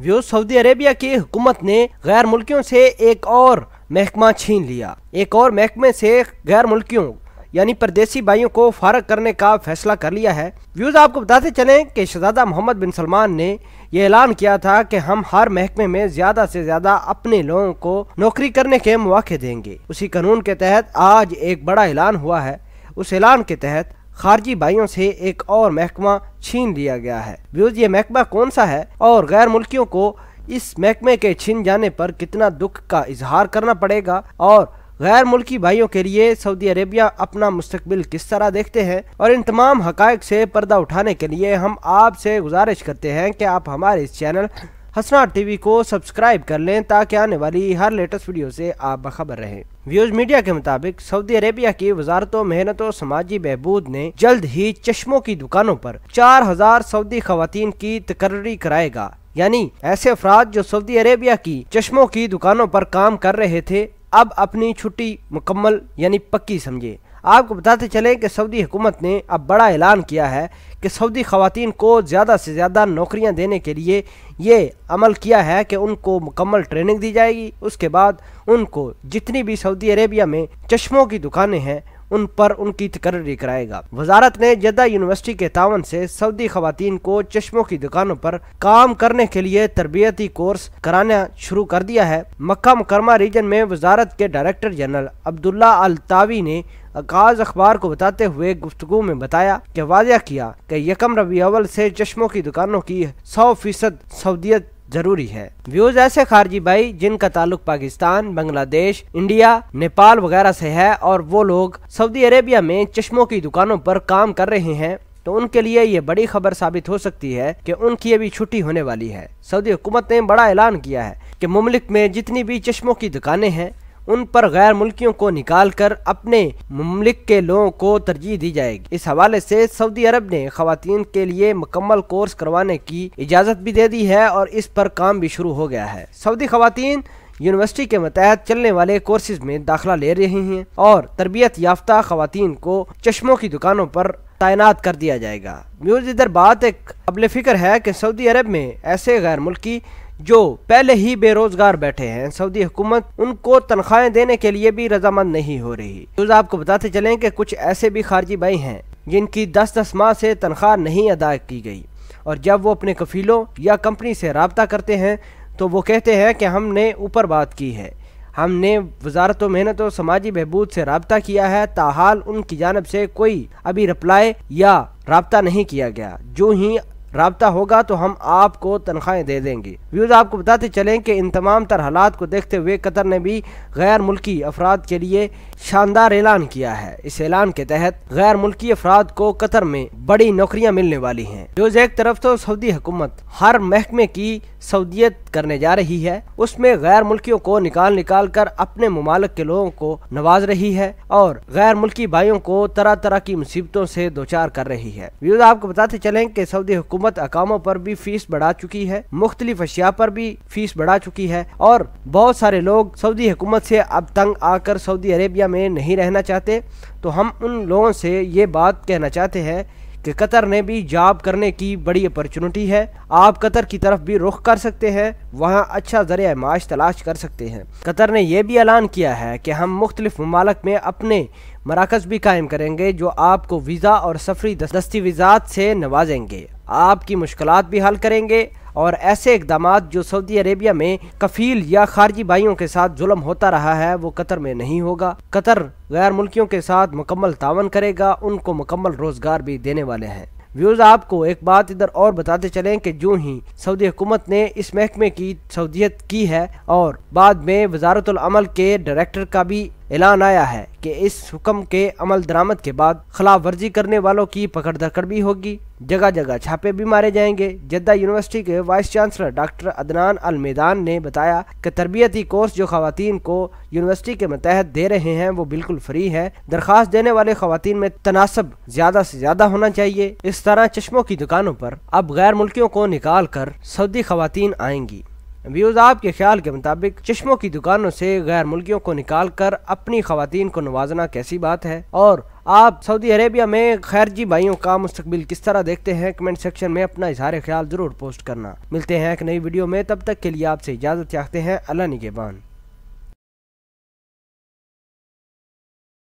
Views, Saudi Arabia की हुकूमत ने गैर मुल्कियों से एक और महकमा छीन लिया। एक और महकमे से गैर मुल्कियों यानी परदेसी भाइयों को फारग करने का फैसला कर लिया है। व्यूज, आपको बताते चलें कि शहजादा मोहम्मद बिन सलमान ने यह ऐलान किया था कि हम हर महकमे में ज्यादा से ज्यादा अपने लोगों को नौकरी करने के मौके देंगे। उसी कानून के तहत आज एक बड़ा ऐलान हुआ है। उस ऐलान के तहत खारजी भाइयों से एक और महकमा छीन लिया गया है। व्यूज, ये महकमा कौन सा है और गैर मुल्कियों को इस महकमे के छीन जाने पर कितना दुख का इजहार करना पड़ेगा और गैर मुल्की भाइयों के लिए सऊदी अरेबिया अपना मुस्तकबिल किस तरह देखते हैं, और इन तमाम हकायक से पर्दा उठाने के लिए हम आपसे गुजारिश करते हैं कि आप हमारे इस चैनल हसनाट टीवी को सब्सक्राइब कर लें ताकि आने वाली हर लेटेस्ट वीडियो से आप बाखबर रहें। व्यूज, मीडिया के मुताबिक सऊदी अरेबिया की वजारत मेहनत और समाजी बहबूद ने जल्द ही चश्मों की दुकानों पर 4000 सऊदी खवातीन की तकर्री कराएगा। यानी ऐसे अफराद जो सऊदी अरेबिया की चश्मों की दुकानों पर काम कर रहे थे अब अपनी छुट्टी मुकम्मल यानी पक्की समझे। आपको बताते चलें कि सऊदी हुकूमत ने अब बड़ा ऐलान किया है कि सऊदी खवातीन को ज़्यादा से ज़्यादा नौकरियां देने के लिए ये अमल किया है कि उनको मुकम्मल ट्रेनिंग दी जाएगी। उसके बाद उनको जितनी भी सऊदी अरेबिया में चश्मों की दुकानें हैं उन पर उनकी तकर्री कराएगा। वजारत ने जद्दा यूनिवर्सिटी के तावन से सऊदी खवातीन को चश्मों की दुकानों पर काम करने के लिए तरबियती कोर्स कराना शुरू कर दिया है। मक्का मुकरमा रीजन में वजारत के डायरेक्टर जनरल अब्दुल्ला अल तावी ने आगाज अखबार को बताते हुए गुफ्तगू में बताया कि वाज़ेह किया कि 1 रबीउल अव्वल से चश्मों की दुकानों की 100% सऊदियत जरूरी है। व्यूज, ऐसे खारजी भाई जिनका ताल्लुक पाकिस्तान, बांग्लादेश, इंडिया, नेपाल वगैरह से है और वो लोग सऊदी अरेबिया में चश्मों की दुकानों पर काम कर रहे हैं तो उनके लिए ये बड़ी खबर साबित हो सकती है कि उनकी अभी छुट्टी होने वाली है। सऊदी हुकूमत ने बड़ा ऐलान किया है कि मुमलिक में जितनी भी चश्मों की दुकानें हैं उन पर गैर मुल्कियों को निकाल कर अपने मुमलिक के लोगों को तरजीह दी जाएगी। इस हवाले से सऊदी अरब ने खवातीन के लिए मुकम्मल कोर्स करवाने की इजाज़त भी दे दी है और इस पर काम भी शुरू हो गया है। सऊदी खवातीन यूनिवर्सिटी के मतहत चलने वाले कोर्सेज में दाखिला ले रही हैं और तरबियत याफ्ता खवातीन को चश्मों की दुकानों पर तैनात कर दिया जाएगा। व्यूज, इधर बात एक काबिल फिक्र है कि सऊदी अरब में ऐसे गैर मुल्की जो पहले ही बेरोजगार बैठे हैं, सऊदी हुकूमत उनको तनख्वाहें देने के लिए भी रजामंद नहीं हो रही। तो आपको बताते चलें कि कुछ ऐसे भी खारजी भाई हैं जिनकी 10-10 माह से तनख्वाह नहीं अदा की गई और जब वो अपने कफीलों या कंपनी से राब्ता करते हैं तो वो कहते हैं कि हमने ऊपर बात की है, हमने वजारत मेहनत और समाजी बहबूद से राब्ता किया है, ताहाल उनकी जानब से कोई अभी रिप्लाई या राब्ता नहीं किया गया। जो ही राब्ता होगा तो हम आपको तनख्वाहें दे देंगे। व्यूज, आपको बताते चलें कि इन तमाम तर हालात को देखते हुए कतर ने भी गैर मुल्की अफराद के लिए शानदार ऐलान किया है। इस ऐलान के तहत गैर मुल्की अफराद को कतर में बड़ी नौकरियां मिलने वाली हैं। जो एक तरफ तो सऊदी हुकूमत हर महकमे की सऊदियत करने जा रही है, उसमें गैर मुल्कियों को निकाल कर अपने मुमालिक के लोगों को नवाज रही है और गैर मुल्की भाइयों को तरह तरह की मुसीबतों से दोचार कर रही है। व्यूज, आपको बताते चलें कि सऊदी हुकूमत अकामों पर भी फीस बढ़ा चुकी है, मुख्तलिफ अशिया पर भी फीस बढ़ा चुकी है और बहुत सारे लोग सऊदी हुकूमत से अब तंग आकर सऊदी अरेबिया में नहीं रहना चाहते। तो हम उन लोगों से ये बात कहना चाहते हैं कि कतर ने भी जॉब करने की बड़ी अपॉर्चुनिटी है। आप कतर की तरफ भी रुख कर सकते हैं, वहाँ अच्छा ज़रिया माश तलाश कर सकते हैं। कतर ने यह भी ऐलान किया है कि हम मुख्तलिफ ममालिक में अपने मराकज़ भी कायम करेंगे जो आपको वीज़ा और सफरी दस्तावेज़ात से नवाजेंगे, आपकी मुश्किलात भी हल करेंगे और ऐसे इक़दामात जो सऊदी अरेबिया में कफील या खारजी भाइयों के साथ जुल्म होता रहा है वो कतर में नहीं होगा। कतर गैर मुल्कियों के साथ मुकम्मल तावन करेगा, उनको मुकम्मल रोजगार भी देने वाले हैं। व्यूज, आपको एक बात इधर और बताते चलें कि जो ही सऊदी हुकूमत ने इस महकमे की सऊदियत की है और बाद में वजारतुल अमल के डायरेक्टर का भी ऐलान आया है कि इस हुक्म के अमल दरामद के बाद खिलाफ वर्जी करने वालों की पकड़ धकड़ भी होगी, जगह जगह छापे भी मारे जाएंगे। जद्दा यूनिवर्सिटी के वाइस चांसलर डॉक्टर अदनान अल मैदान ने बताया कि तरबियती कोर्स जो खवातीन को यूनिवर्सिटी के मतहत दे रहे हैं वो बिल्कुल फ्री है। दरखास्त देने वाले खवातीन में तनासब ज्यादा से ज्यादा होना चाहिए। इस तरह चश्मों की दुकानों पर अब गैर मुल्कियों को निकाल कर सऊदी खवातीन आएंगी। व्यूज, आपके ख्याल के मुताबिक चश्मों की दुकानों से गैर मुल्कियों को निकाल कर अपनी खवातीन को नवाजना कैसी बात है और آپ سعودی عربیہ میں خارجی بھائیوں کا مستقبل کس طرح دیکھتے ہیں؟ کمنٹ سیکشن میں اپنا اظہار خیال ضرور پوسٹ کرنا۔ ملتے ہیں ایک نئی ویڈیو میں، تب تک کے لیے آپ سے اجازت چاہتے ہیں۔ اللہ نگہبان۔